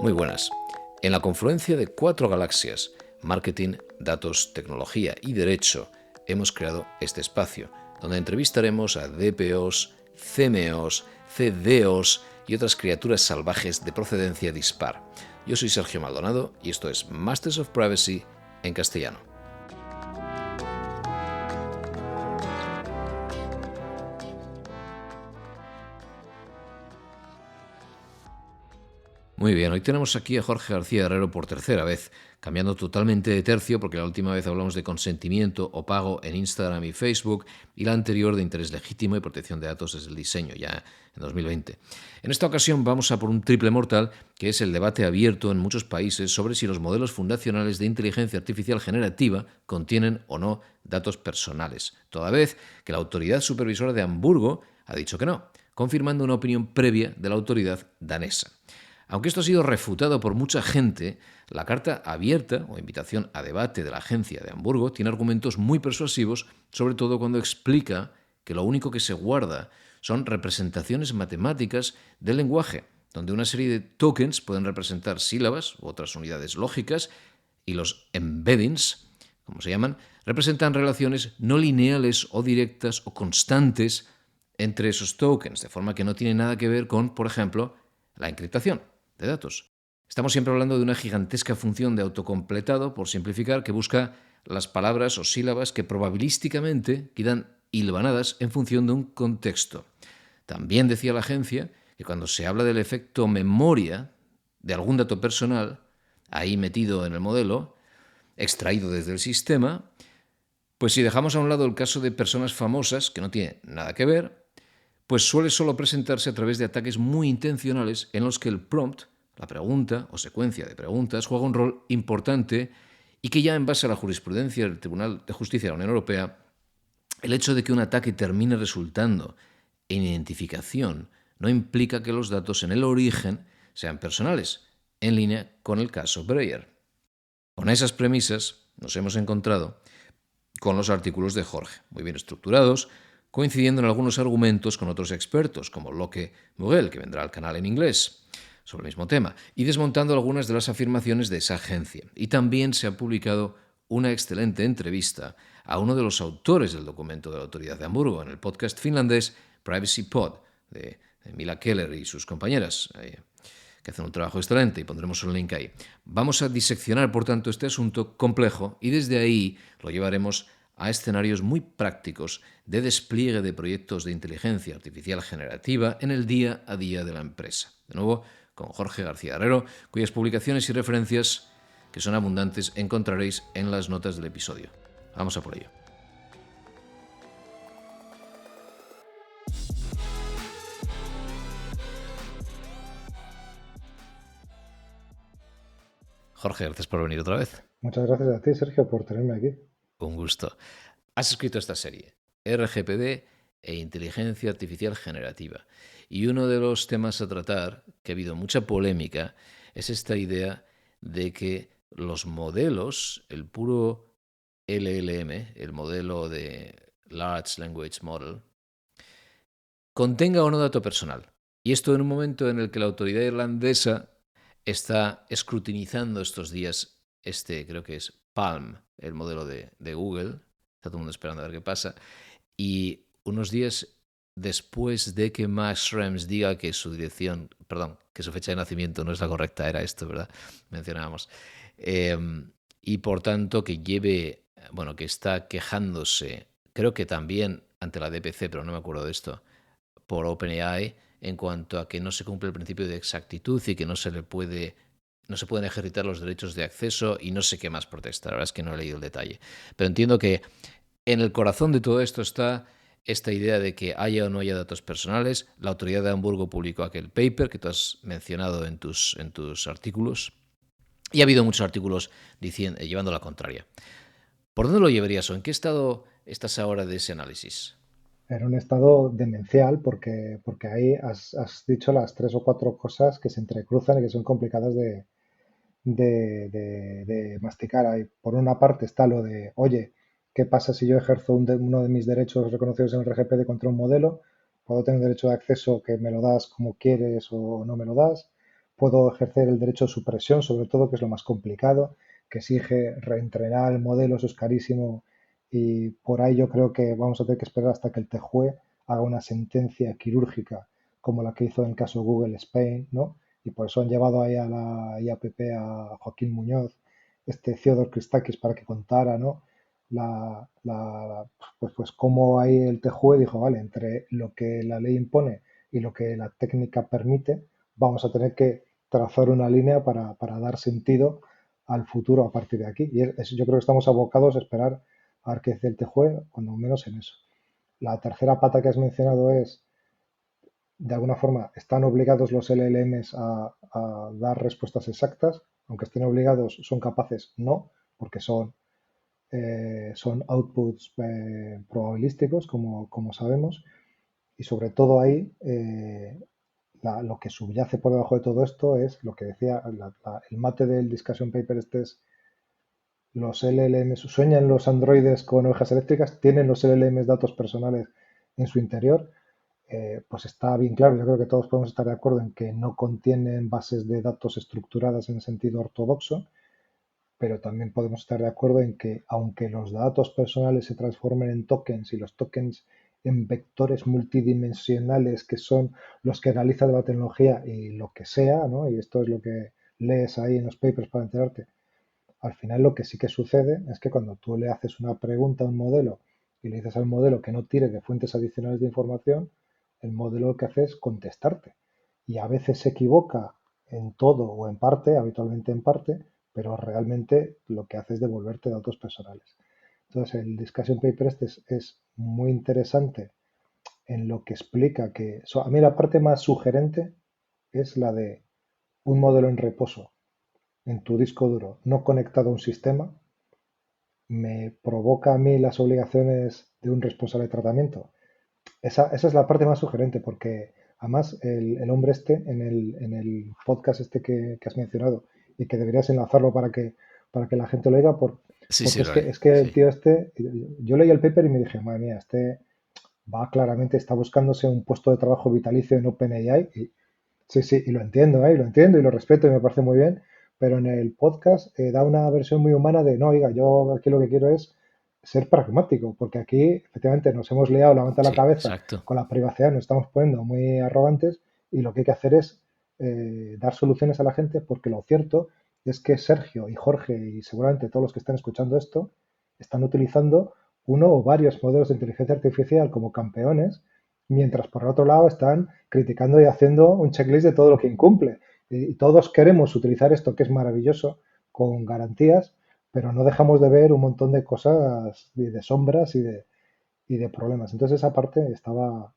Muy buenas. En la confluencia de 4 galaxias, marketing, datos, tecnología y derecho, hemos creado este espacio, donde entrevistaremos a DPOs, CMOs, CDOs y otras criaturas salvajes de procedencia dispar. Yo soy Sergio Maldonado y esto es Masters of Privacy en castellano. Muy bien, hoy tenemos aquí a Jorge García Herrero por tercera vez, cambiando totalmente de tercio porque la última vez hablamos de consentimiento o pago en Instagram y Facebook y la anterior de interés legítimo y protección de datos desde el diseño, ya en 2020. En esta ocasión vamos a por un triple mortal, que es el debate abierto en muchos países sobre si los modelos fundacionales de inteligencia artificial generativa contienen o no datos personales, toda vez que la autoridad supervisora de Hamburgo ha dicho que no, confirmando una opinión previa de la autoridad danesa. Aunque esto ha sido refutado por mucha gente, la carta abierta o invitación a debate de la agencia de Hamburgo tiene argumentos muy persuasivos, sobre todo cuando explica que lo único que se guarda son representaciones matemáticas del lenguaje, donde una serie de tokens pueden representar sílabas u otras unidades lógicas y los embeddings, como se llaman, representan relaciones no lineales o directas o constantes entre esos tokens, de forma que no tiene nada que ver con, por ejemplo, la encriptación de datos. Estamos siempre hablando de una gigantesca función de autocompletado, por simplificar, que busca las palabras o sílabas que probabilísticamente quedan hilvanadas en función de un contexto. También decía la agencia que cuando se habla del efecto memoria de algún dato personal, ahí metido en el modelo, extraído desde el sistema, pues si dejamos a un lado el caso de personas famosas, que no tiene nada que ver, pues suele solo presentarse a través de ataques muy intencionales en los que el prompt, la pregunta o secuencia de preguntas, juega un rol importante y que ya en base a la jurisprudencia del Tribunal de Justicia de la Unión Europea, el hecho de que un ataque termine resultando en identificación no implica que los datos en el origen sean personales, en línea con el caso Breyer. Con esas premisas nos hemos encontrado con los artículos de Jorge, muy bien estructurados, coincidiendo en algunos argumentos con otros expertos, como Locke Mugel, que vendrá al canal en inglés, sobre el mismo tema, y desmontando algunas de las afirmaciones de esa agencia. Y también se ha publicado una excelente entrevista a uno de los autores del documento de la Autoridad de Hamburgo en el podcast finlandés Privacy Pod, de Mila Keller y sus compañeras, que hacen un trabajo excelente y pondremos un link ahí. Vamos a diseccionar, por tanto, este asunto complejo y desde ahí lo llevaremos a escenarios muy prácticos de despliegue de proyectos de inteligencia artificial generativa en el día a día de la empresa. De nuevo, con Jorge García Herrero, cuyas publicaciones y referencias, que son abundantes, encontraréis en las notas del episodio. Vamos a por ello. Jorge, gracias por venir otra vez. Muchas gracias a ti, Sergio, por tenerme aquí. Un gusto. Has escrito esta serie, RGPD e inteligencia artificial generativa. Y uno de los temas a tratar, que ha habido mucha polémica, es esta idea de que los modelos, el puro LLM, el modelo de Large Language Model, contenga o no dato personal. Y esto en un momento en el que la autoridad irlandesa está escrutinizando estos días creo que es Palm, el modelo de Google. Está todo el mundo esperando a ver qué pasa. Y unos días después de que Max Schrems diga que su que su fecha de nacimiento no es la correcta, era esto, ¿verdad? Mencionábamos. Y por tanto que que está quejándose, creo que también ante la DPC, pero no me acuerdo de esto, por OpenAI, en cuanto a que no se cumple el principio de exactitud y que no se pueden ejercitar los derechos de acceso y no sé qué más protesta. La verdad es que no he leído el detalle. Pero entiendo que en el corazón de todo esto está esta idea de que haya o no haya datos personales. La autoridad de Hamburgo publicó aquel paper que tú has mencionado en tus artículos. Y ha habido muchos artículos llevando la contraria. ¿Por dónde lo llevarías o en qué estado estás ahora de ese análisis? En un estado demencial porque ahí has dicho las 3 o 4 cosas que se entrecruzan y que son complicadas de masticar. Ahí, por una parte está lo de, oye, ¿qué pasa si yo ejerzo uno de mis derechos reconocidos en el RGPD contra un modelo? ¿Puedo tener derecho de acceso que me lo das como quieres o no me lo das? puedo ejercer el derecho de supresión, sobre todo, que es lo más complicado, que exige reentrenar el modelo, eso es carísimo y por ahí yo creo que vamos a tener que esperar hasta que el TJUE haga una sentencia quirúrgica como la que hizo en el caso Google Spain, ¿no? Y por eso han llevado ahí a la IAPP a Joaquín Muñoz, Theodore Christakis, para que contara, ¿no? Pues cómo ahí el TJUE dijo, vale, entre lo que la ley impone y lo que la técnica permite, vamos a tener que trazar una línea para dar sentido al futuro a partir de aquí. Y yo creo que estamos abocados a esperar a ver qué dice el TJUE, cuando menos en eso. La tercera pata que has mencionado es, de alguna forma, están obligados los LLMs a dar respuestas exactas, aunque estén obligados, son capaces, no, porque son outputs probabilísticos, como sabemos, y sobre todo ahí lo que subyace por debajo de todo esto es lo que decía el mate del discussion paper este es los LLMs, sueñan los androides con ovejas eléctricas, tienen los LLMs datos personales en su interior, pues está bien claro, yo creo que todos podemos estar de acuerdo en que no contienen bases de datos estructuradas en el sentido ortodoxo, pero también podemos estar de acuerdo en que aunque los datos personales se transformen en tokens y los tokens en vectores multidimensionales que son los que analiza de la tecnología y lo que sea, ¿no? Y esto es lo que lees ahí en los papers para enterarte, al final lo que sí que sucede es que cuando tú le haces una pregunta a un modelo y le dices al modelo que no tire de fuentes adicionales de información, el modelo lo que hace es contestarte. Y a veces se equivoca en todo o en parte, habitualmente en parte, pero realmente lo que hace es devolverte datos personales. Entonces el discussion paper este es muy interesante en lo que explica que a mí la parte más sugerente es la de un modelo en reposo en tu disco duro no conectado a un sistema me provoca a mí las obligaciones de un responsable de tratamiento. Esa es la parte más sugerente porque además el hombre este en el podcast este que has mencionado y que deberías enlazarlo para que la gente lo oiga Sí, porque sí, es lo que, haré. es que el Sí. tío este, yo leí el paper y me dije, madre mía, este va claramente, está buscándose un puesto de trabajo vitalicio en OpenAI y sí, sí, y lo entiendo, y lo entiendo y lo respeto y me parece muy bien, pero en el podcast da una versión muy humana de, no, oiga, yo aquí lo que quiero es ser pragmático, porque aquí efectivamente nos hemos liado la manta a la Sí, cabeza exacto. con la privacidad, nos estamos poniendo muy arrogantes y lo que hay que hacer es dar soluciones a la gente, porque lo cierto es que Sergio y Jorge y seguramente todos los que están escuchando esto están utilizando uno o varios modelos de inteligencia artificial como campeones, mientras por el otro lado están criticando y haciendo un checklist de todo lo que incumple. Y todos queremos utilizar esto que es maravilloso con garantías, pero no dejamos de ver un montón de cosas, de sombras y de problemas. Entonces esa parte estaba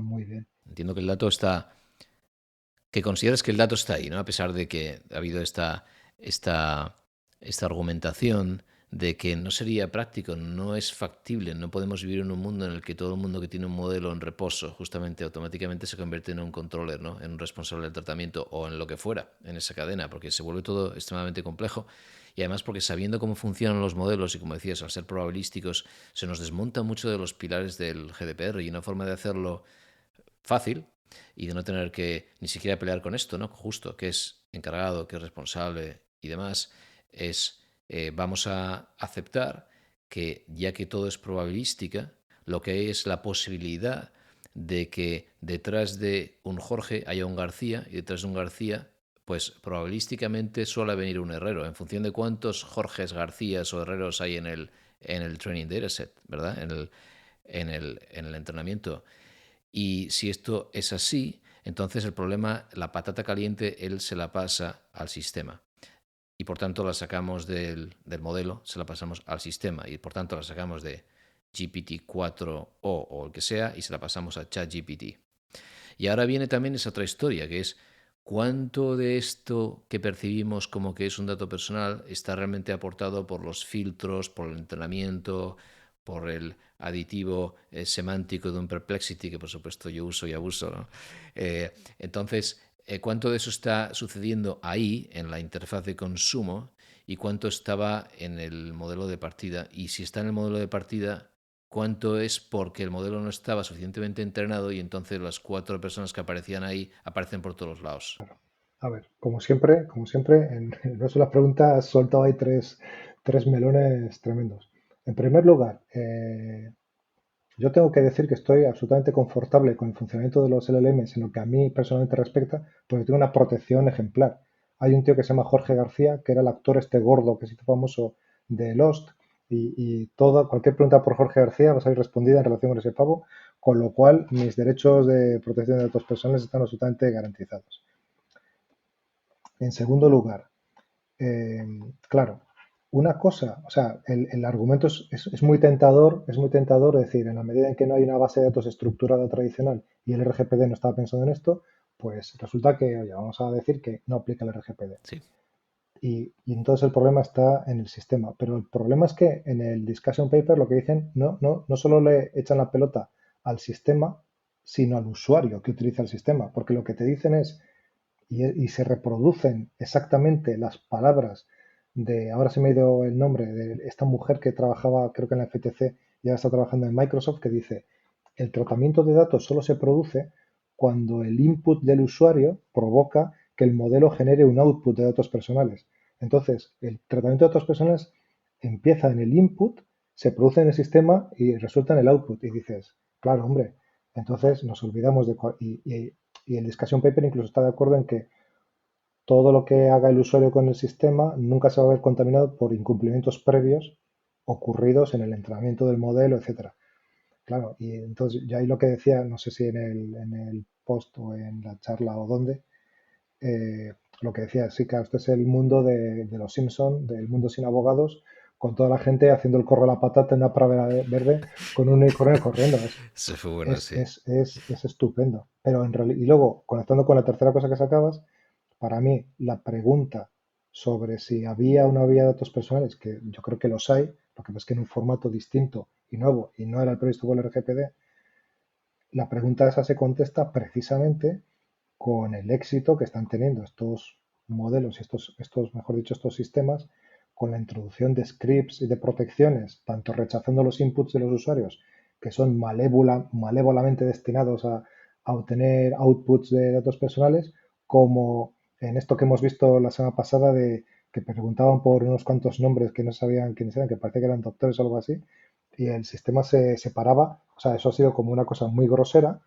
muy bien. Entiendo que el dato está, que consideras que el dato está ahí, ¿no? A pesar de que ha habido esta, esta argumentación de que no sería práctico, no es factible, no podemos vivir en un mundo en el que todo el mundo que tiene un modelo en reposo justamente automáticamente se convierte en un controller, ¿no? En un responsable del tratamiento o en lo que fuera, en esa cadena, porque se vuelve todo extremadamente complejo y además porque sabiendo cómo funcionan los modelos y como decías, al ser probabilísticos, se nos desmonta mucho de los pilares del GDPR y una forma de hacerlo fácil y de no tener que ni siquiera pelear con esto, ¿no? Justo, que es encargado, que es responsable y demás, es vamos a aceptar que ya que todo es probabilística, lo que es la posibilidad de que detrás de un Jorge haya un García y detrás de un García, pues probabilísticamente suele venir un Herrero, en función de cuántos Jorges, Garcías o Herreros hay en el training dataset, ¿verdad? En el entrenamiento. Y si esto es así, entonces el problema, la patata caliente, él se la pasa al sistema. Y por tanto la sacamos del modelo, se la pasamos al sistema. Y por tanto la sacamos de GPT-4 o el que sea y se la pasamos a ChatGPT. Y ahora viene también esa otra historia, que es cuánto de esto que percibimos como que es un dato personal está realmente aportado por los filtros, por el entrenamiento, por el aditivo semántico de un Perplexity, que por supuesto yo uso y abuso, ¿no? Entonces, ¿cuánto de eso está sucediendo ahí, en la interfaz de consumo, y cuánto estaba en el modelo de partida? Y si está en el modelo de partida, cuánto es porque el modelo no estaba suficientemente entrenado y entonces las 4 personas que aparecían ahí aparecen por todos lados. A ver, como siempre, en una sola pregunta has soltado ahí tres melones tremendos. En primer lugar, yo tengo que decir que estoy absolutamente confortable con el funcionamiento de los LLMs en lo que a mí personalmente respecta, porque tengo una protección ejemplar. Hay un tío que se llama Jorge García, que era el actor este gordo que se hizo famoso de Lost, y toda, cualquier pregunta por Jorge García va a salir respondida en relación con ese pavo, con lo cual mis derechos de protección de datos personales están absolutamente garantizados. En segundo lugar, eh, claro, una cosa, o sea, el argumento es muy tentador decir, en la medida en que no hay una base de datos estructurada tradicional y el RGPD no estaba pensando en esto, pues resulta que, oye, vamos a decir que no aplica el RGPD. Sí. Y entonces el problema está en el sistema. Pero el problema es que en el discussion paper lo que dicen, no solo le echan la pelota al sistema, sino al usuario que utiliza el sistema. Porque lo que te dicen es, y se reproducen exactamente las palabras de, ahora se me ha ido el nombre, de esta mujer que trabajaba creo que en la FTC y ahora está trabajando en Microsoft, que dice, el tratamiento de datos solo se produce cuando el input del usuario provoca que el modelo genere un output de datos personales. Entonces, el tratamiento de datos personales empieza en el input, se produce en el sistema y resulta en el output. Y dices, claro, hombre, entonces nos olvidamos de... Y el discussion paper incluso está de acuerdo en que todo lo que haga el usuario con el sistema nunca se va a ver contaminado por incumplimientos previos ocurridos en el entrenamiento del modelo, etcétera. Claro, y entonces ya ahí lo que decía, no sé si en el post o en la charla o dónde, lo que decía, sí, claro, este es el mundo de los Simpson, del mundo sin abogados, con toda la gente haciendo el corro a la patata en una pradera verde con un unicornio corriendo. Se fue bueno, Es, sí. es, es, es estupendo. Pero en realidad, y luego, conectando con la tercera cosa que sacabas, para mí la pregunta sobre si había o no había datos personales, que yo creo que los hay, lo que pasa es que en un formato distinto y nuevo, y no era el previsto por el RGPD, la pregunta esa se contesta precisamente con el éxito que están teniendo estos modelos y mejor dicho, estos sistemas con la introducción de scripts y de protecciones, tanto rechazando los inputs de los usuarios, que son malévolamente destinados a obtener outputs de datos personales, como en esto que hemos visto la semana pasada de que preguntaban por unos cuantos nombres que no sabían quiénes eran, que parecía que eran doctores o algo así, y el sistema se separaba. O sea, eso ha sido como una cosa muy grosera,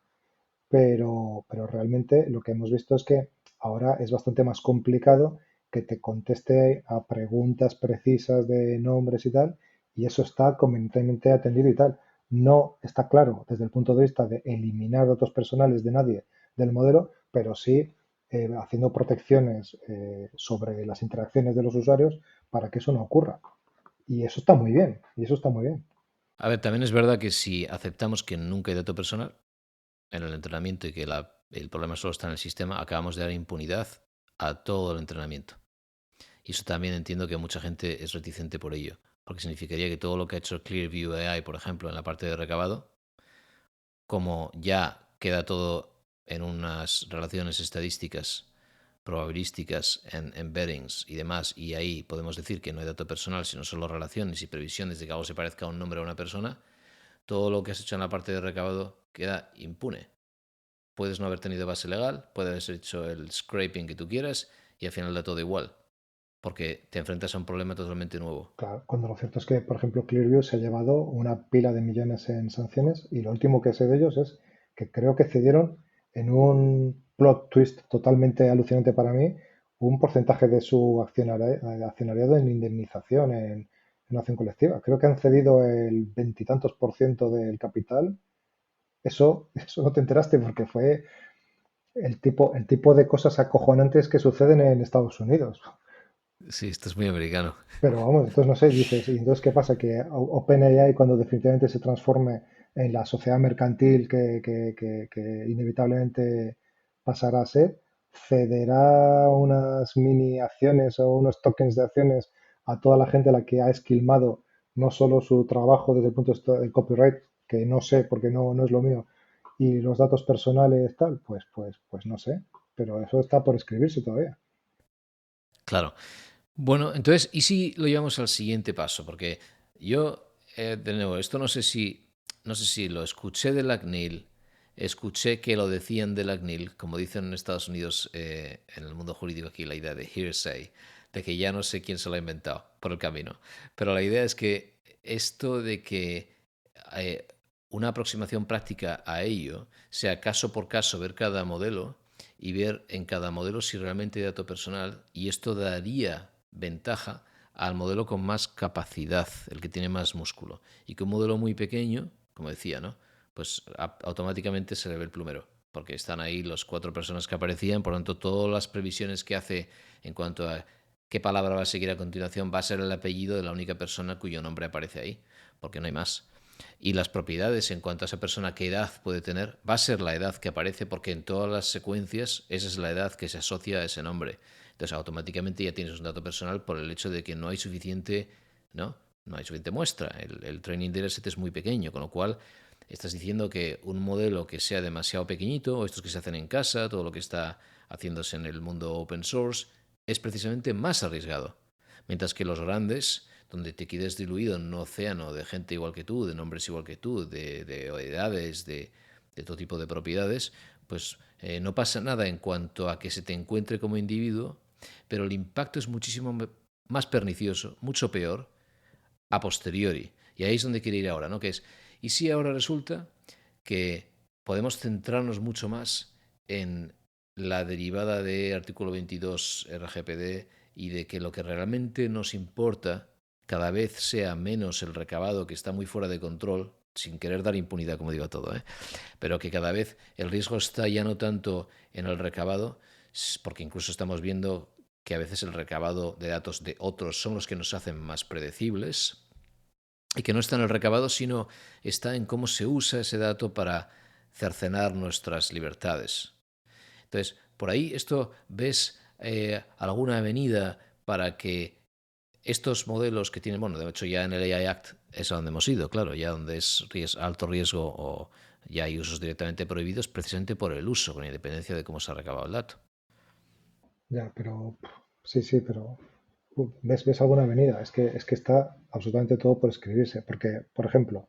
pero realmente lo que hemos visto es que ahora es bastante más complicado que te conteste a preguntas precisas de nombres y tal, y eso está convenientemente atendido y tal. No está claro desde el punto de vista de eliminar datos personales de nadie del modelo, pero sí haciendo protecciones sobre las interacciones de los usuarios para que eso no ocurra. Y eso está muy bien, y eso está muy bien. A ver, también es verdad que si aceptamos que nunca hay dato personal en el entrenamiento y que el problema solo está en el sistema, acabamos de dar impunidad a todo el entrenamiento. Y eso también entiendo que mucha gente es reticente por ello, porque significaría que todo lo que ha hecho Clearview AI, por ejemplo, en la parte de recabado, como ya queda todo en unas relaciones estadísticas probabilísticas en embeddings y demás, y ahí podemos decir que no hay dato personal, sino solo relaciones y previsiones de que algo se parezca a un nombre a una persona, todo lo que has hecho en la parte de recabado queda impune. Puedes no haber tenido base legal, puedes haber hecho el scraping que tú quieras y al final da todo igual, porque te enfrentas a un problema totalmente nuevo. Claro, cuando lo cierto es que, por ejemplo, Clearview se ha llevado una pila de millones en sanciones y lo último que sé de ellos es que creo que cedieron en un plot twist totalmente alucinante para mí un porcentaje de su accionariado en indemnización en acción colectiva. Creo que han cedido el veintitantos por ciento del capital. Eso no te enteraste porque fue el tipo de cosas acojonantes que suceden en Estados Unidos. Sí, esto es muy americano. Pero vamos, entonces no sé, dices, ¿y entonces qué pasa? Que OpenAI cuando definitivamente se transforme en la sociedad mercantil que inevitablemente pasará a ser, cederá unas mini acciones o unos tokens de acciones a toda la gente a la que ha esquilmado no solo su trabajo desde el punto de vista del copyright, que no sé porque no es lo mío, y los datos personales tal, pues no sé, pero eso está por escribirse todavía. Claro. Bueno, entonces, ¿y si lo llevamos al siguiente paso? Porque yo, de nuevo, esto no sé si lo escuché de la CNIL, escuché que lo decían de la CNIL, como dicen en Estados Unidos, en el mundo jurídico aquí, la idea de hearsay, de que ya no sé quién se lo ha inventado por el camino. Pero la idea es que esto de que eh, una aproximación práctica a ello sea caso por caso ver cada modelo y ver en cada modelo si realmente hay dato personal, y esto daría ventaja al modelo con más capacidad, el que tiene más músculo, y que un modelo muy pequeño, como decía, ¿no? Pues automáticamente se le ve el plumero, porque están ahí las 4 personas que aparecían, por lo tanto todas las previsiones que hace en cuanto a qué palabra va a seguir a continuación va a ser el apellido de la única persona cuyo nombre aparece ahí, porque no hay más. Y las propiedades en cuanto a esa persona, qué edad puede tener, va a ser la edad que aparece, porque en todas las secuencias esa es la edad que se asocia a ese nombre. Entonces automáticamente ya tienes un dato personal por el hecho de que no hay suficiente, ¿no? No hay suficiente muestra. El training dataset es muy pequeño, con lo cual estás diciendo que un modelo que sea demasiado pequeñito, o estos que se hacen en casa, todo lo que está haciéndose en el mundo open source, es precisamente más arriesgado. Mientras que los grandes, donde te quedes diluido en un océano de gente igual que tú, de nombres igual que tú, de edades, de todo tipo de propiedades, pues no pasa nada en cuanto a que se te encuentre como individuo, pero el impacto es muchísimo más pernicioso, mucho peor, a posteriori. Y ahí es donde quiere ir ahora, ¿no? Que es, ¿y si ahora resulta que podemos centrarnos mucho más en la derivada de artículo 22 RGPD y de que lo que realmente nos importa cada vez sea menos el recabado, que está muy fuera de control, sin querer dar impunidad, como digo todo, ¿eh? Pero que cada vez el riesgo está ya no tanto en el recabado, porque incluso estamos viendo que a veces el recabado de datos de otros son los que nos hacen más predecibles, y que no está en el recabado, sino está en cómo se usa ese dato para cercenar nuestras libertades. Entonces, por ahí esto ves alguna avenida para que estos modelos que tienen, bueno, de hecho ya en el AI Act es a donde hemos ido, claro, ya donde es alto riesgo o ya hay usos directamente prohibidos precisamente por el uso, con independencia de cómo se ha recabado el dato. Ya, pero sí, sí, pero ¿ves alguna avenida? Es que está absolutamente todo por escribirse. Porque, por ejemplo,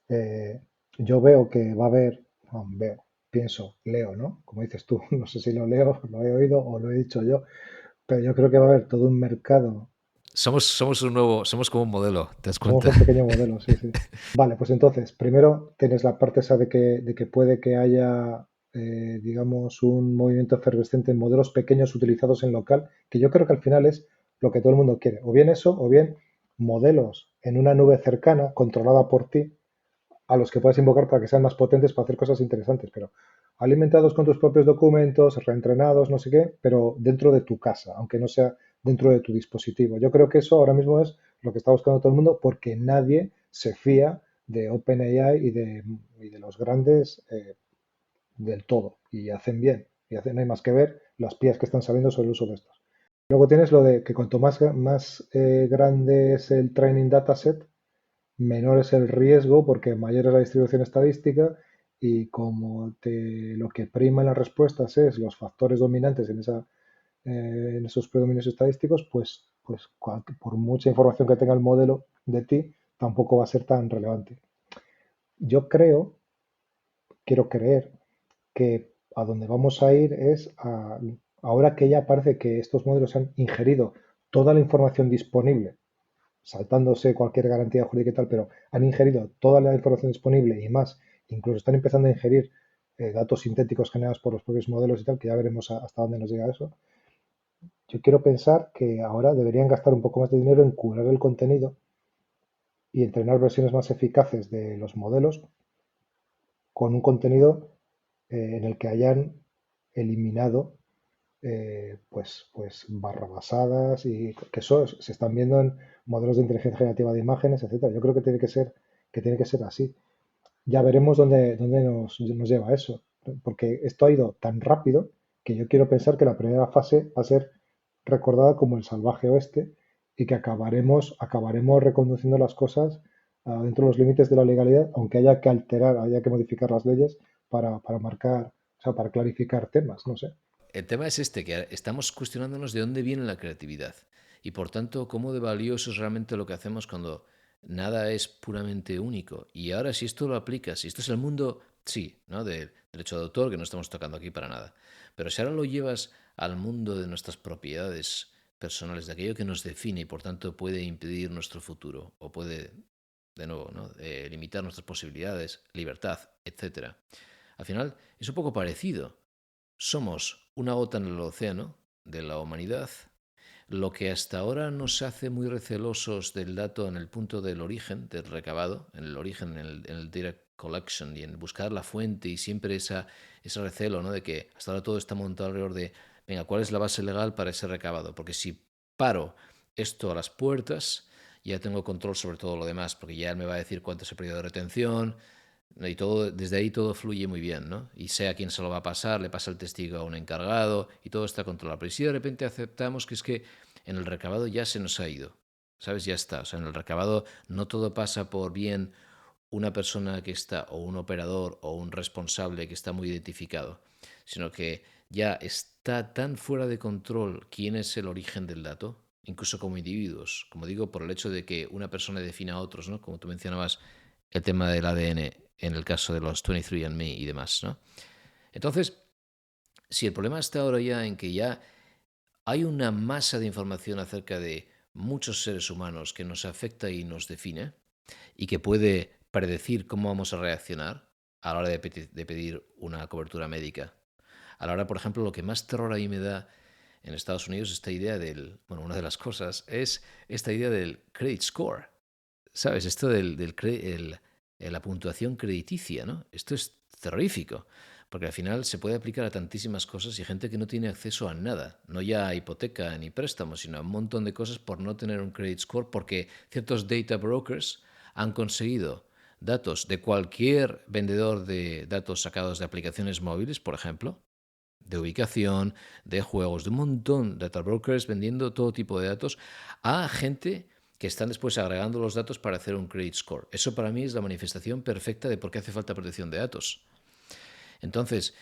eh, yo veo que va a haber, no, veo, pienso, leo, ¿no? Como dices tú, no sé si lo leo, lo he oído o lo he dicho yo, pero yo creo que va a haber todo un mercado. Somos como un modelo, ¿te das Somos cuenta? un pequeño modelo, sí, sí. Vale, pues entonces, primero tienes la parte esa de que puede que haya, digamos, un movimiento efervescente en modelos pequeños utilizados en local, que yo creo que al final es lo que todo el mundo quiere. O bien eso, o bien modelos en una nube cercana, controlada por ti, a los que puedes invocar para que sean más potentes para hacer cosas interesantes, pero alimentados con tus propios documentos, reentrenados, no sé qué, pero dentro de tu casa, aunque no sea dentro de tu dispositivo. Yo creo que eso ahora mismo es lo que está buscando todo el mundo porque nadie se fía de OpenAI y de los grandes del todo y hacen bien y hacen, no hay más que ver las pías que están sabiendo sobre el uso de estos. Luego tienes lo de que cuanto más grande es el training dataset, menor es el riesgo porque mayor es la distribución estadística y como lo que prima en las respuestas es los factores dominantes en esos predominios estadísticos, pues por mucha información que tenga el modelo de ti, tampoco va a ser tan relevante. Yo quiero creer que a donde vamos a ir es ahora que ya parece que estos modelos han ingerido toda la información disponible, saltándose cualquier garantía jurídica y tal, pero han ingerido toda la información disponible y más, incluso están empezando a ingerir datos sintéticos generados por los propios modelos y tal, que ya veremos hasta dónde nos llega eso. Yo quiero pensar que ahora deberían gastar un poco más de dinero en curar el contenido y entrenar versiones más eficaces de los modelos con un contenido en el que hayan eliminado pues barrabasadas y que eso se están viendo en modelos de inteligencia generativa de imágenes, etcétera. Yo creo que tiene que ser así. Ya veremos dónde nos lleva eso, porque esto ha ido tan rápido que yo quiero pensar que la primera fase va a ser recordada como el salvaje oeste y que acabaremos reconduciendo las cosas dentro de los límites de la legalidad, aunque haya que alterar, haya que modificar las leyes para marcar, o sea, para clarificar temas, no sé. El tema es este, que estamos cuestionándonos de dónde viene la creatividad y por tanto cómo de valioso es realmente lo que hacemos cuando nada es puramente único. Y ahora si esto lo aplicas, si esto es el mundo sí, ¿no? De derecho de autor, que no estamos tocando aquí para nada. Pero si ahora lo llevas al mundo de nuestras propiedades personales, de aquello que nos define y por tanto puede impedir nuestro futuro o puede, de nuevo, ¿no? Limitar nuestras posibilidades, libertad, etcétera. Al final es un poco parecido. Somos una gota en el océano de la humanidad. Lo que hasta ahora nos hace muy recelosos del dato en el punto del origen, del recabado, en el origen, en el data collection y en buscar la fuente y siempre ese recelo, ¿no? De que hasta ahora todo está montado alrededor de, venga, ¿cuál es la base legal para ese recabado? Porque si paro esto a las puertas, ya tengo control sobre todo lo demás, porque ya él me va a decir cuánto es el periodo de retención, ¿no? Y todo, desde ahí todo fluye muy bien, ¿no? Y sé a quién se lo va a pasar, le pasa el testigo a un encargado y todo está controlado. Pero si de repente aceptamos que es que en el recabado ya se nos ha ido, ¿sabes? Ya está. O sea, en el recabado no todo pasa por bien una persona que está, o un operador, o un responsable que está muy identificado, sino que ya está tan fuera de control quién es el origen del dato, incluso como individuos, como digo, por el hecho de que una persona defina a otros, ¿no? Como tú mencionabas, el tema del ADN en el caso de los 23andMe y demás, ¿no? Entonces, si el problema está ahora ya en que ya hay una masa de información acerca de muchos seres humanos que nos afecta y nos define y que puede predecir cómo vamos a reaccionar a la hora de pedir una cobertura médica. A la hora, por ejemplo, lo que más terror a mí me da en Estados Unidos, esta idea del, bueno, una de las cosas es esta idea del credit score. ¿Sabes? Esto la puntuación crediticia, ¿no? Esto es terrorífico, porque al final se puede aplicar a tantísimas cosas y gente que no tiene acceso a nada, no ya a hipoteca ni préstamos, sino a un montón de cosas por no tener un credit score, porque ciertos data brokers han conseguido datos de cualquier vendedor de datos sacados de aplicaciones móviles, por ejemplo, de ubicación, de juegos, de un montón de data brokers vendiendo todo tipo de datos a gente que están después agregando los datos para hacer un credit score. Eso para mí es la manifestación perfecta de por qué hace falta protección de datos. Entonces,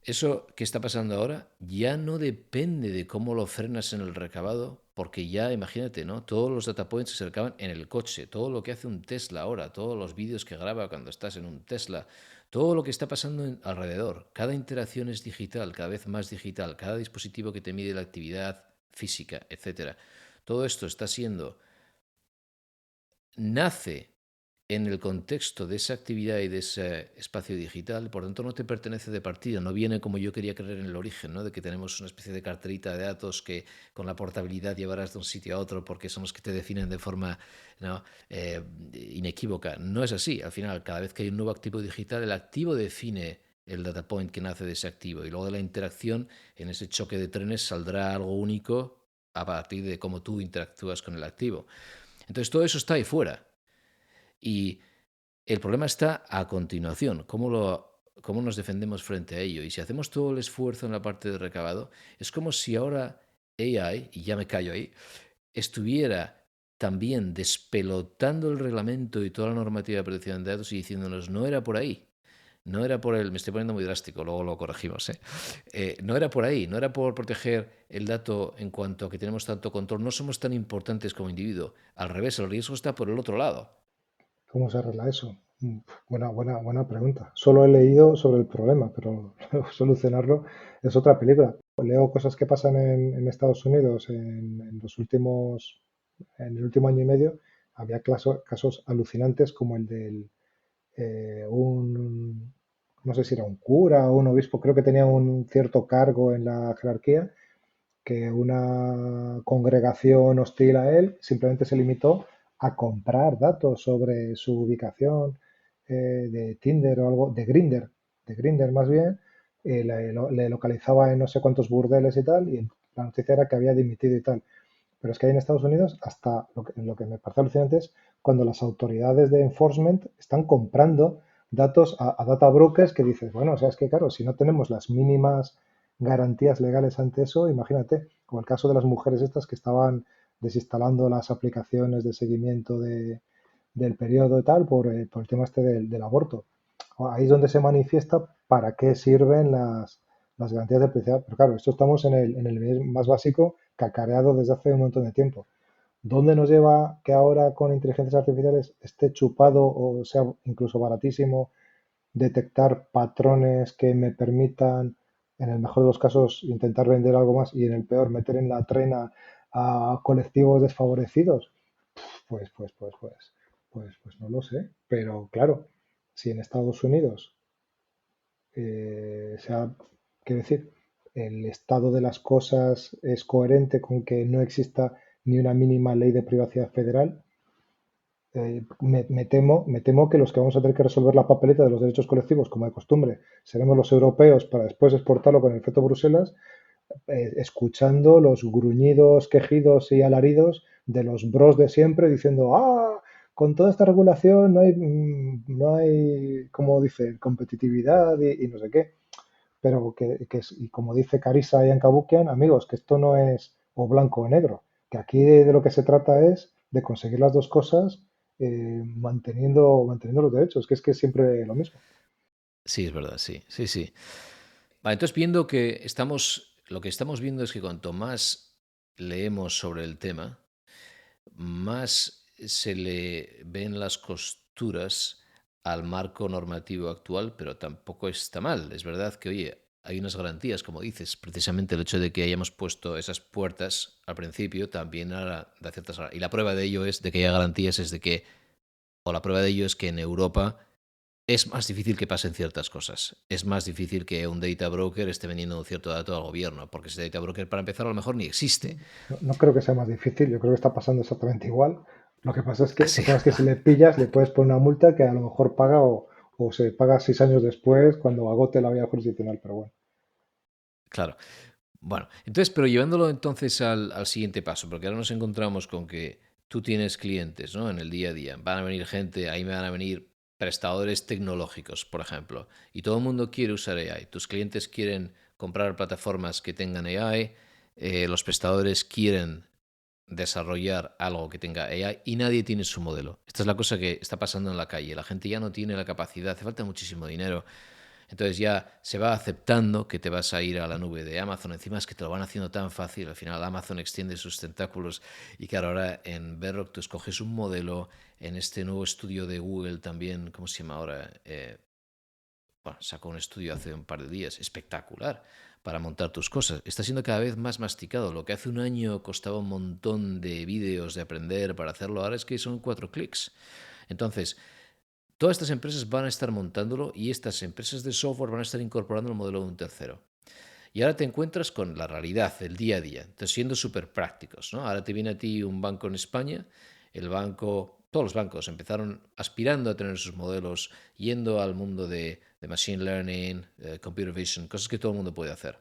eso que está pasando ahora ya no depende de cómo lo frenas en el recabado, porque ya, imagínate, ¿no? Todos los data points que se recaban en el coche, todo lo que hace un Tesla ahora, todos los vídeos que graba cuando estás en un Tesla, todo lo que está pasando alrededor. Cada interacción es digital, cada vez más digital, cada dispositivo que te mide la actividad física, etcétera. Todo esto está siendo, nace en el contexto de esa actividad y de ese espacio digital, por tanto no te pertenece de partida, no viene como yo quería creer en el origen, ¿no? De que tenemos una especie de carterita de datos que con la portabilidad llevarás de un sitio a otro porque son los que te definen de forma, ¿no? Inequívoca. No es así, al final cada vez que hay un nuevo activo digital, el activo define el data point que nace de ese activo y luego de la interacción en ese choque de trenes saldrá algo único a partir de cómo tú interactúas con el activo. Entonces todo eso está ahí fuera. Y el problema está a continuación, cómo nos defendemos frente a ello. Y si hacemos todo el esfuerzo en la parte de recabado, es como si ahora AI, y ya me callo ahí, estuviera también despelotando el reglamento y toda la normativa de protección de datos y diciéndonos, no era por ahí. No era por me estoy poniendo muy drástico, luego lo corregimos, ¿eh? No era por ahí, no era por proteger el dato en cuanto a que tenemos tanto control, no somos tan importantes como individuo. Al revés, el riesgo está por el otro lado. ¿Cómo se arregla eso? Buena pregunta. Solo he leído sobre el problema, pero solucionarlo es otra película. Leo cosas que pasan en Estados Unidos en los últimos, en el último año y medio. Había casos alucinantes como el del no sé si era un cura o un obispo, creo que tenía un cierto cargo en la jerarquía, que una congregación hostil a él simplemente se limitó a comprar datos sobre su ubicación de Tinder o algo, de Grindr más bien, le localizaba en no sé cuántos burdeles y tal, y la noticia era que había dimitido y tal. Pero es que hay en Estados Unidos, hasta lo que me parece alucinante es cuando las autoridades de enforcement están comprando datos a data brokers que dices, bueno, o sea, es que claro, si no tenemos las mínimas garantías legales ante eso, imagínate, como el caso de las mujeres estas que estaban desinstalando las aplicaciones de seguimiento del periodo y tal por el tema este del aborto. Ahí es donde se manifiesta para qué sirven las garantías de privacidad. Pero claro, esto estamos en el nivel más básico cacareado desde hace un montón de tiempo. ¿Dónde nos lleva que ahora con inteligencias artificiales esté chupado o sea incluso baratísimo detectar patrones que me permitan, en el mejor de los casos, intentar vender algo más y en el peor, meter en la trena a colectivos desfavorecidos, pues no lo sé. Pero claro, si en Estados Unidos quiero decir, el estado de las cosas es coherente con que no exista ni una mínima ley de privacidad federal, me temo que los que vamos a tener que resolver la papeleta de los derechos colectivos, como de costumbre, seremos los europeos para después exportarlo con el efecto Bruselas, escuchando los gruñidos, quejidos y alaridos de los bros de siempre diciendo, con toda esta regulación no hay, como dice, competitividad y no sé qué. Pero y como dice Carissa y Ankabukian, amigos, que esto no es o blanco o negro, que aquí de lo que se trata es de conseguir las dos cosas manteniendo los derechos, que es siempre lo mismo. Sí, es verdad, sí, sí, sí. Vale, entonces viendo que lo que estamos viendo es que cuanto más leemos sobre el tema, más se le ven las costuras al marco normativo actual, pero tampoco está mal. Es verdad que, oye, hay unas garantías, como dices, precisamente el hecho de que hayamos puesto esas puertas al principio también ahora da ciertas... Y la prueba de ello es de que haya garantías, es de que, o la prueba de ello es que en Europa es más difícil que pasen ciertas cosas. Es más difícil que un data broker esté vendiendo un cierto dato al gobierno, porque ese data broker, para empezar, a lo mejor ni existe. No creo que sea más difícil, yo creo que está pasando exactamente igual. Lo que pasa es que el Así, problema es que si le pillas, le puedes poner una multa que a lo mejor paga o se paga 6 años después cuando agote la vía jurisdiccional, pero bueno. claro. Bueno, entonces, pero llevándolo entonces al siguiente paso, porque ahora nos encontramos con que tú tienes clientes, ¿no? En el día a día. Van a venir gente, ahí me van a venir prestadores tecnológicos, por ejemplo, y todo el mundo quiere usar AI. Tus clientes quieren comprar plataformas que tengan AI, los prestadores quieren desarrollar algo que tenga AI y nadie tiene su modelo. Esta es la cosa que está pasando en la calle. La gente ya no tiene la capacidad, hace falta muchísimo dinero. Entonces ya se va aceptando que te vas a ir a la nube de Amazon. Encima es que te lo van haciendo tan fácil. Al final Amazon extiende sus tentáculos y claro, ahora en Bedrock tú escoges un modelo. En este nuevo estudio de Google también, ¿cómo se llama ahora? Bueno, sacó un estudio hace un par de días espectacular para montar tus cosas. Está siendo cada vez más masticado. Lo que hace un año costaba un montón de vídeos de aprender para hacerlo, ahora es que son 4 clics. Entonces, todas estas empresas van a estar montándolo y estas empresas de software van a estar incorporando el modelo de un tercero. Y ahora te encuentras con la realidad, el día a día, entonces siendo súper prácticos, ¿no? Ahora te viene a ti un banco en España, el banco, todos los bancos empezaron aspirando a tener sus modelos, yendo al mundo de machine learning, computer vision, cosas que todo el mundo puede hacer.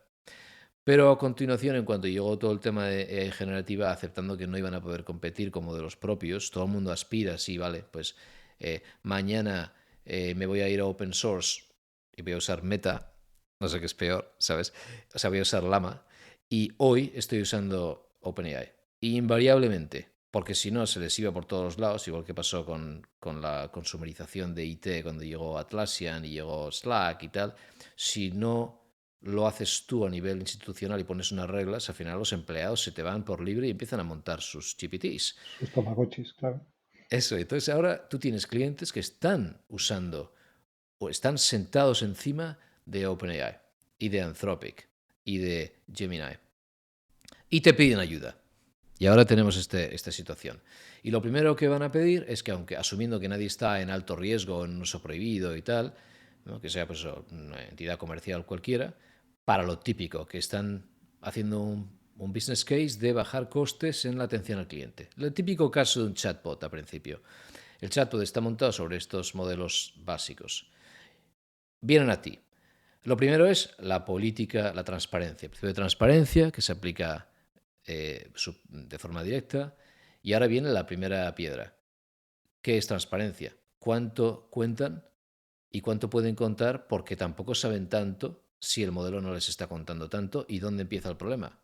Pero a continuación, en cuanto llegó todo el tema de AI generativa, aceptando que no iban a poder competir con modelos propios, todo el mundo aspira, sí, vale, pues mañana me voy a ir a open source y voy a usar Meta, no sé qué es peor, ¿sabes? O sea, voy a usar Llama y hoy estoy usando OpenAI. Y invariablemente, porque si no se les iba por todos los lados, igual que pasó con la consumerización de IT cuando llegó Atlassian y llegó Slack y tal, si no lo haces tú a nivel institucional y pones unas reglas, al final los empleados se te van por libre y empiezan a montar sus GPTs. Sus tamagotchis, claro. Eso, entonces ahora tú tienes clientes que están usando o están sentados encima de OpenAI y de Anthropic y de Gemini y te piden ayuda. Y ahora tenemos esta situación. Y lo primero que van a pedir es que, aunque asumiendo que nadie está en alto riesgo o en un uso prohibido y tal, ¿no? Que sea pues, una entidad comercial cualquiera, para lo típico, que están haciendo un business case de bajar costes en la atención al cliente. El típico caso de un chatbot a principio. El chatbot está montado sobre estos modelos básicos. Vienen a ti. Lo primero es la política, la transparencia. El principio de transparencia que se aplica de forma directa. Y ahora viene la primera piedra. ¿Qué es transparencia? ¿Cuánto cuentan y cuánto pueden contar? Porque tampoco saben tanto si el modelo no les está contando tanto y dónde empieza el problema.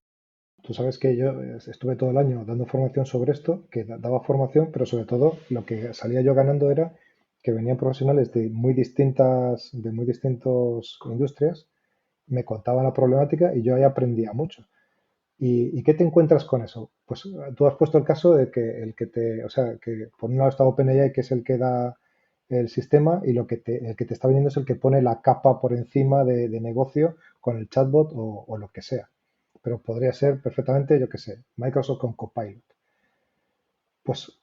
Tú sabes que yo estuve todo el año dando formación sobre esto, que daba formación, pero sobre todo lo que salía yo ganando era que venían profesionales de muy distintas industrias, me contaban la problemática y yo ahí aprendía mucho. ¿Y qué te encuentras con eso? Pues tú has puesto el caso de que o sea, que por un lado está OpenAI, que es el que da el sistema y el que te está viniendo es el que pone la capa por encima de negocio con el chatbot o lo que sea. Pero podría ser perfectamente, yo qué sé, Microsoft con Copilot. Pues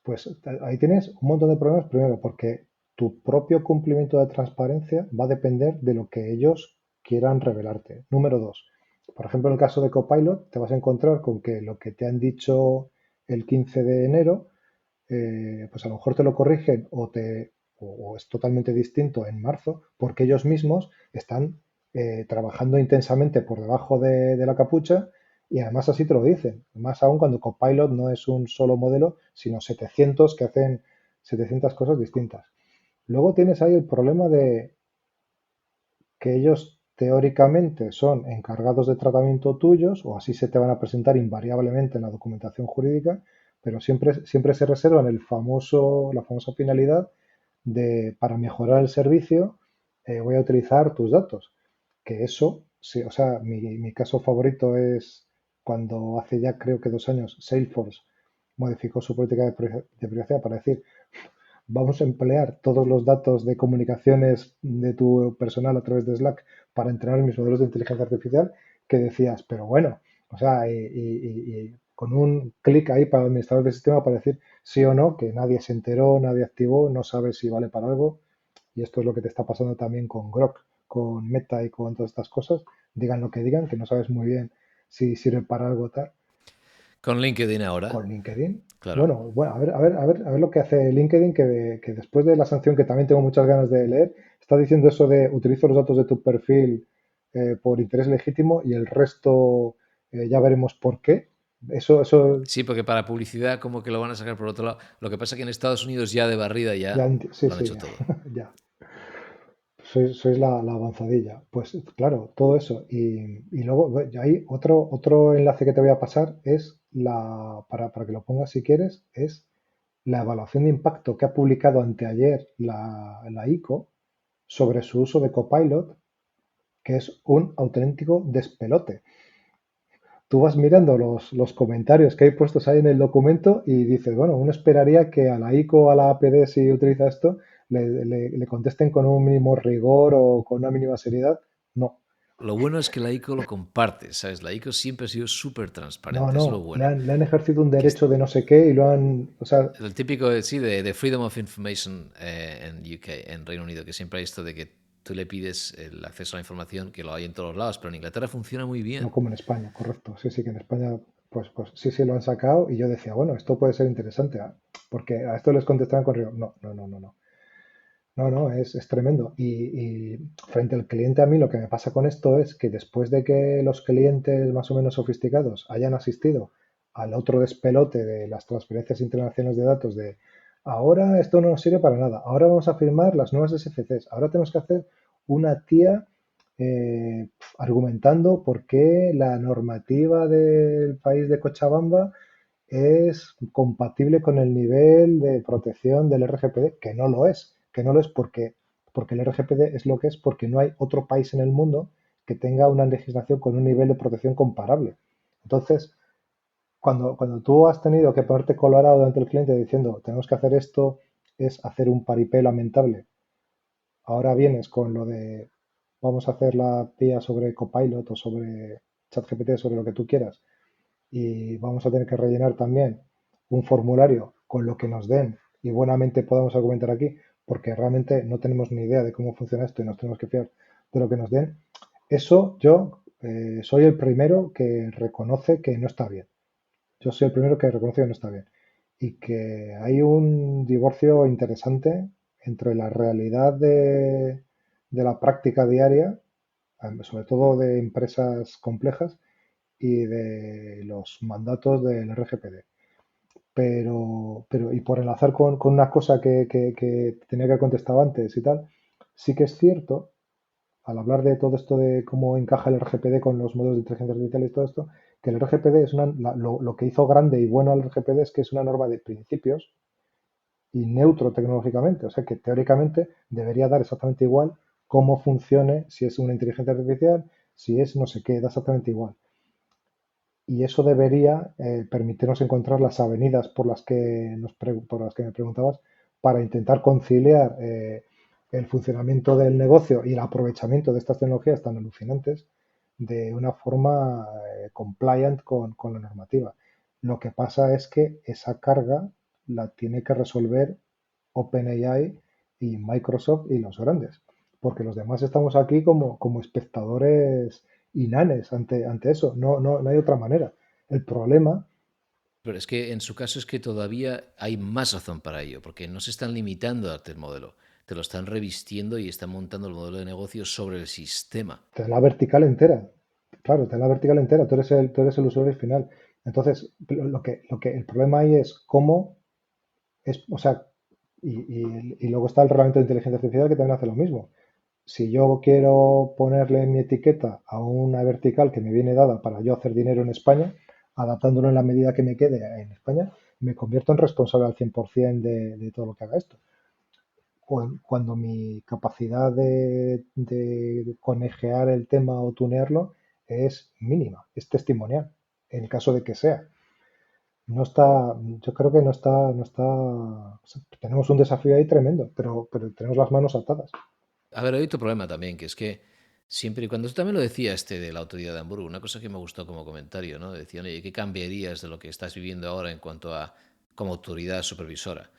ahí tienes un montón de problemas, primero, porque tu propio cumplimiento de transparencia va a depender de lo que ellos quieran revelarte. Número dos, por ejemplo, en el caso de Copilot, te vas a encontrar con que lo que te han dicho el 15 de enero, pues a lo mejor te lo corrigen o es totalmente distinto en marzo, porque ellos mismos están trabajando intensamente por debajo de la capucha y además así te lo dicen. Más aún cuando Copilot no es un solo modelo, sino 700 que hacen 700 cosas distintas. Luego tienes ahí el problema de que ellos teóricamente son encargados de tratamiento tuyos, o así se te van a presentar invariablemente en la documentación jurídica, pero siempre se reservan la famosa finalidad de, para mejorar el servicio, voy a utilizar tus datos. Que eso, sí, o sea, mi caso favorito es cuando hace ya creo que 2 años Salesforce modificó su política de privacidad para decir vamos a emplear todos los datos de comunicaciones de tu personal a través de Slack para entrenar mis modelos de inteligencia artificial, que decías, pero bueno, o sea, y con un clic ahí para el administrador del sistema para decir sí o no, que nadie se enteró, nadie activó, no sabe si vale para algo. Y esto es lo que te está pasando también con Grok, con Meta y con todas estas cosas. Digan lo que digan, que no sabes muy bien si sirve para algo tal Con LinkedIn ahora, con LinkedIn. claro. Bueno, a ver lo que hace LinkedIn, que después de la sanción que también tengo muchas ganas de leer, está diciendo eso de utilizo los datos de tu perfil por interés legítimo y el resto ya veremos por qué. Eso Sí, porque para publicidad como que lo van a sacar por otro lado. Lo que pasa es que en Estados Unidos ya de barrida ya, ya sí, lo han sí, hecho todo. ya. Sois la avanzadilla. Pues claro, todo eso. Y luego hay otro enlace que te voy a pasar, es para que lo pongas si quieres, es la evaluación de impacto que ha publicado anteayer la ICO sobre su uso de Copilot, que es un auténtico despelote. Tú vas mirando los comentarios que hay puestos ahí en el documento y dices, bueno, uno esperaría que a la ICO o a la APD, si utiliza esto, le contesten con un mínimo rigor o con una mínima seriedad. No, Lo bueno es que la ICO lo comparte, ¿sabes? La ICO siempre ha sido súper no, transparente, es lo no. Le bueno. han, le han ejercido un Que es derecho de no sé qué y lo han, o sea, el típico, sí, de Freedom of Information en UK, en Reino Unido, que siempre hay esto de que tú le pides el acceso a la información, que lo hay en todos lados, pero en Inglaterra funciona muy no bien. como en España, correcto. Sí, sí, que en España, pues sí, sí lo han sacado y yo decía, bueno, esto puede ser interesante, porque a esto les contestaban con rigor. No, no, no, no, no. No, no, es tremendo. Y frente al cliente, a mí lo que me pasa con esto es que después de que los clientes más o menos sofisticados hayan asistido al otro despelote de las transferencias internacionales de datos de ahora esto no nos sirve para nada, ahora vamos a firmar las nuevas SFCs, ahora tenemos que hacer una tía argumentando por qué la normativa del país de Cochabamba es compatible con el nivel de protección del RGPD, que no lo es porque el RGPD es lo que es, porque no hay otro país en el mundo que tenga una legislación con un nivel de protección comparable. Entonces, cuando tú has tenido que ponerte colorado delante del cliente diciendo tenemos que hacer esto, es hacer un paripé lamentable. Ahora vienes con lo de vamos a hacer la tía sobre Copilot o sobre ChatGPT, sobre lo que tú quieras, y vamos a tener que rellenar también un formulario con lo que nos den y buenamente podamos argumentar aquí, porque realmente no tenemos ni idea de cómo funciona esto y nos tenemos que fiar de lo que nos den. Eso yo soy el primero que reconoce que no está bien. Yo soy el primero que reconoce que no está bien. Y que hay un divorcio interesante entre la realidad de la práctica diaria, sobre todo de empresas complejas, y de los mandatos del RGPD. Y por enlazar con una cosa que tenía que haber contestado antes y tal, sí que es cierto, al hablar de todo esto de cómo encaja el RGPD con los modelos de inteligencia artificial y todo esto, que el RGPD lo que hizo grande y bueno al RGPD es que es una norma de principios y neutro tecnológicamente, o sea que teóricamente debería dar exactamente igual cómo funcione, si es una inteligencia artificial, si es no sé qué, da exactamente igual. Y eso debería permitirnos encontrar las avenidas por las que me preguntabas para intentar conciliar el funcionamiento del negocio y el aprovechamiento de estas tecnologías tan alucinantes de una forma compliant con la normativa. Lo que pasa es que esa carga la tiene que resolver OpenAI y Microsoft y los grandes, porque los demás estamos aquí como espectadores inanes ante eso, no hay otra manera. El problema, Pero es que en su caso es que todavía hay más razón para ello, porque no se están limitando a darte el modelo, te lo están revistiendo y están montando el modelo de negocio sobre el sistema. te la vertical entera, claro, te la vertical entera, tú eres el usuario final. Entonces, el problema ahí es cómo o sea, y luego está el reglamento de inteligencia artificial que también hace lo mismo. Si yo quiero ponerle mi etiqueta a una vertical que me viene dada para yo hacer dinero en España, adaptándolo en la medida que me quede en España, me convierto en responsable al 100% de todo lo que haga esto. Cuando mi capacidad de conejear el tema o tunearlo es mínima, es testimonial, en el caso de que sea. No está, yo creo que o sea, tenemos un desafío ahí tremendo, pero tenemos las manos atadas. A ver, hay otro problema también, que es que siempre y cuando, esto también lo decía este de la autoridad de Hamburgo, una cosa que me gustó como comentario, ¿no? Decían, oye, ¿qué cambiarías de lo que estás viviendo ahora en cuanto a como autoridad supervisora?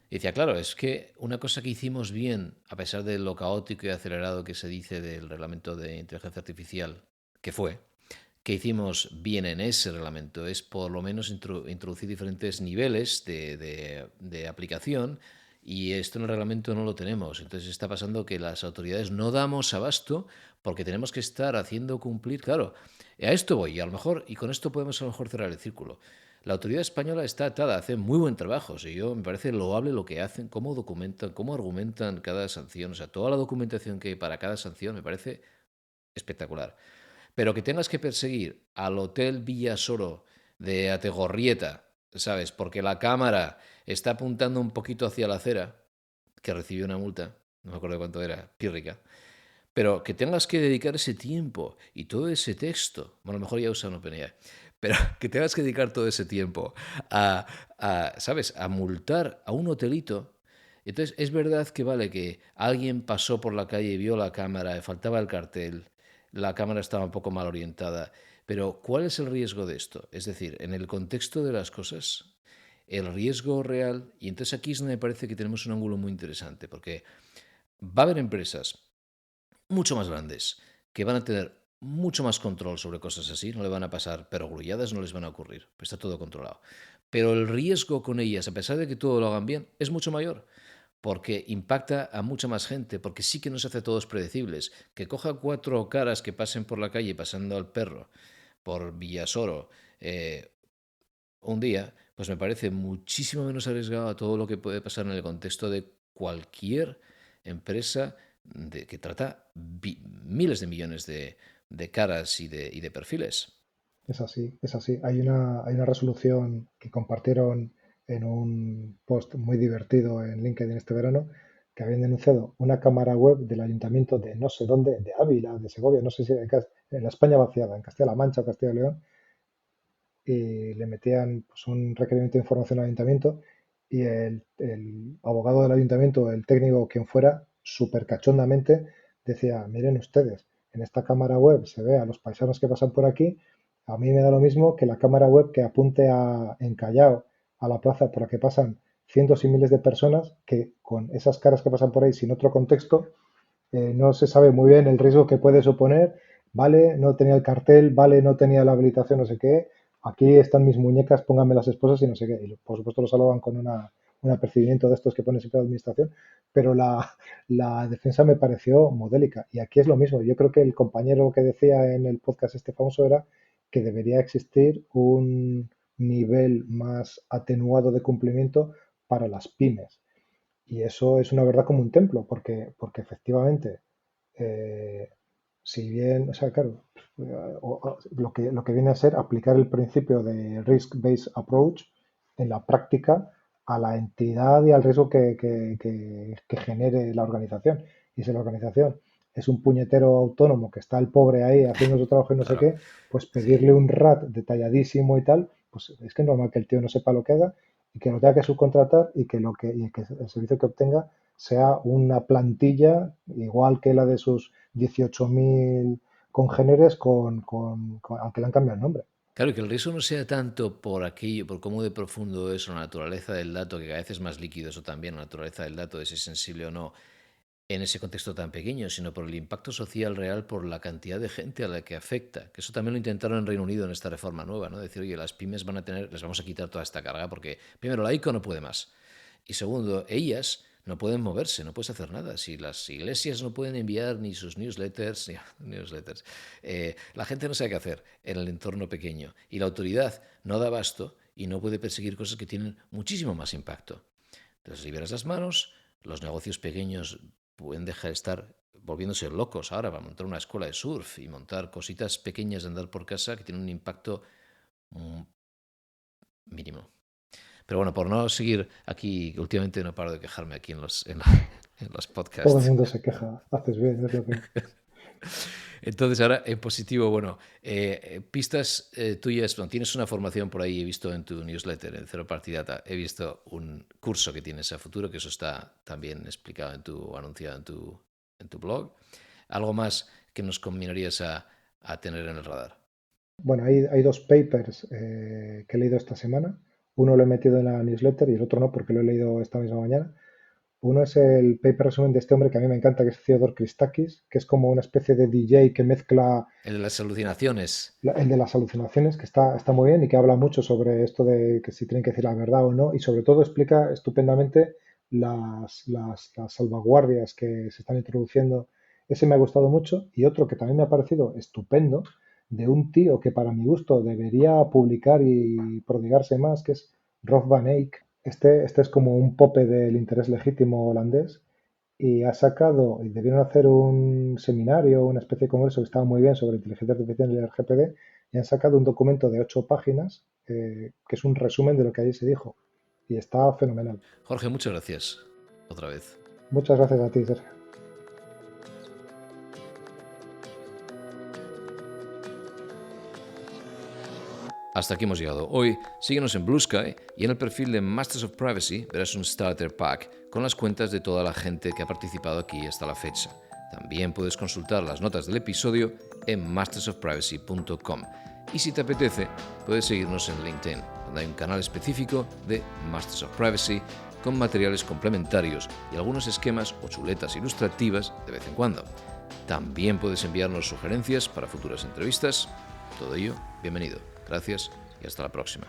Y decía, claro, es que una cosa que hicimos bien, a pesar de lo caótico y acelerado que se dice del reglamento de inteligencia artificial, que fue, que hicimos bien en ese reglamento es por lo menos introducir diferentes niveles de aplicación y esto en el reglamento no lo tenemos. Entonces está pasando que las autoridades no damos abasto porque tenemos que estar haciendo cumplir, claro, a esto voy y a lo mejor, y con esto podemos a lo mejor cerrar el círculo. La autoridad española está atada, hace muy buen trabajo. O sea, yo me parece loable lo que hacen, cómo documentan, cómo argumentan cada sanción. O sea, toda la documentación que hay para cada sanción me parece espectacular. Pero que tengas que perseguir al Hotel Villasoro de Ategorrieta, ¿sabes? Porque la cámara está apuntando un poquito hacia la acera, que recibió una multa, no me acuerdo cuánto era, pírrica. Pero que tengas que dedicar ese tiempo y todo ese texto, bueno, a lo mejor ya usan OpenAI, pero que tengas que dedicar todo ese tiempo ¿sabes? A multar a un hotelito. Entonces, es verdad que vale que alguien pasó por la calle y vio la cámara, faltaba el cartel, la cámara estaba un poco mal orientada, pero ¿cuál es el riesgo de esto? Es decir, en el contexto de las cosas, el riesgo real, y entonces aquí es donde me parece que tenemos un ángulo muy interesante, porque va a haber empresas mucho más grandes, que van a tener mucho más control sobre cosas así, no le van a pasar perogrulladas, no les van a ocurrir, pues está todo controlado. Pero el riesgo con ellas, a pesar de que todo lo hagan bien, es mucho mayor, porque impacta a mucha más gente, porque sí que nos hace a todos predecibles. Que coja cuatro caras que pasen por la calle pasando al perro por Villasoro un día, pues me parece muchísimo menos arriesgado a todo lo que puede pasar en el contexto de cualquier empresa que trata miles de millones de caras y de perfiles. Es así, es así. Hay una resolución que compartieron en un post muy divertido en LinkedIn este verano, que habían denunciado una cámara web del ayuntamiento de no sé dónde, de Ávila, de Segovia, no sé si en la España vaciada, en Castilla-La Mancha o Castilla y León, y le metían pues, un requerimiento de información al ayuntamiento y el abogado del ayuntamiento, el técnico, quien fuera, súper cachondamente decía, miren ustedes, en esta cámara web se ve a los paisanos que pasan por aquí, a mí me da lo mismo que la cámara web que apunte en Callao, a la plaza por la que pasan cientos y miles de personas que con esas caras que pasan por ahí sin otro contexto, no se sabe muy bien el riesgo que puede suponer, vale, no tenía el cartel, vale, no tenía la habilitación, no sé qué, aquí están mis muñecas, pónganme las esposas y no sé qué. Y por supuesto lo salvan con un apercibimiento de estos que pone siempre la administración, pero la defensa me pareció modélica. Y aquí es lo mismo, yo creo que el compañero que decía en el podcast este famoso era que debería existir un nivel más atenuado de cumplimiento para las pymes. Y eso es una verdad como un templo, porque efectivamente, eh, si bien, o sea, claro, lo que viene a ser aplicar el principio de risk-based approach en la práctica a la entidad y al riesgo que genere la organización. Y si la organización es un puñetero autónomo que está el pobre ahí haciendo su trabajo y no sé Claro, qué, pues sí. pedirle un RAT detalladísimo y tal, pues es que es normal que el tío no sepa lo que haga y que lo tenga que subcontratar y que el servicio que obtenga sea una plantilla igual que la de sus 18.000 congéneres aunque le han cambiado el nombre. Claro, y que el riesgo no sea tanto por aquello, por cómo de profundo es la naturaleza del dato, que cada vez es más líquido, eso también, la naturaleza del dato, de si es sensible o no, en ese contexto tan pequeño, sino por el impacto social real, por la cantidad de gente a la que afecta. Que eso también lo intentaron en Reino Unido en esta reforma nueva, ¿no? Decir, oye, las pymes les vamos a quitar toda esta carga porque, primero, la ICO no puede más. Y segundo, ellas no pueden moverse, no puedes hacer nada. Si las iglesias no pueden enviar ni sus newsletters, la gente no sabe qué hacer en el entorno pequeño. Y la autoridad no da abasto y no puede perseguir cosas que tienen muchísimo más impacto. Entonces liberas las manos, los negocios pequeños pueden dejar de estar volviéndose locos ahora para montar una escuela de surf y montar cositas pequeñas de andar por casa que tienen un impacto mínimo. Pero bueno, por no seguir aquí, últimamente no paro de quejarme aquí en los podcasts. Todo el mundo se queja, haces bien, es lo que... Entonces ahora en positivo, bueno, pistas tuyas, bueno, tienes una formación por ahí, he visto en tu newsletter, en Cero Party Data, he visto un curso que tienes a futuro, que eso está también explicado anunciado en tu blog. ¿Algo más que nos combinarías a tener en el radar? Bueno, hay dos papers que he leído esta semana. Uno lo he metido en la newsletter y el otro no, porque lo he leído esta misma mañana. Uno es el paper resumen de este hombre que a mí me encanta, que es Theodore Christakis, que es como una especie de DJ que mezcla El de las alucinaciones. el de las alucinaciones, que está muy bien y que habla mucho sobre esto de que si tienen que decir la verdad o no, y sobre todo explica estupendamente las salvaguardias que se están introduciendo. Ese me ha gustado mucho. Y otro que también me ha parecido estupendo, de un tío que para mi gusto debería publicar y prodigarse más, que es Rolf van Eyck. Este es como un pope del interés legítimo holandés y ha sacado, y debieron hacer un seminario, una especie de congreso que estaba muy bien sobre inteligencia artificial y el RGPD, y han sacado un documento de 8 páginas que es un resumen de lo que allí se dijo. Y está fenomenal. Jorge, muchas gracias otra vez. Muchas gracias a ti, Sergio. Hasta aquí hemos llegado hoy. Síguenos en Blue Sky y en el perfil de Masters of Privacy verás un starter pack con las cuentas de toda la gente que ha participado aquí hasta la fecha. También puedes consultar las notas del episodio en mastersofprivacy.com. Y si te apetece, puedes seguirnos en LinkedIn, donde hay un canal específico de Masters of Privacy con materiales complementarios y algunos esquemas o chuletas ilustrativas de vez en cuando. También puedes enviarnos sugerencias para futuras entrevistas. Todo ello, bienvenido. Gracias y hasta la próxima.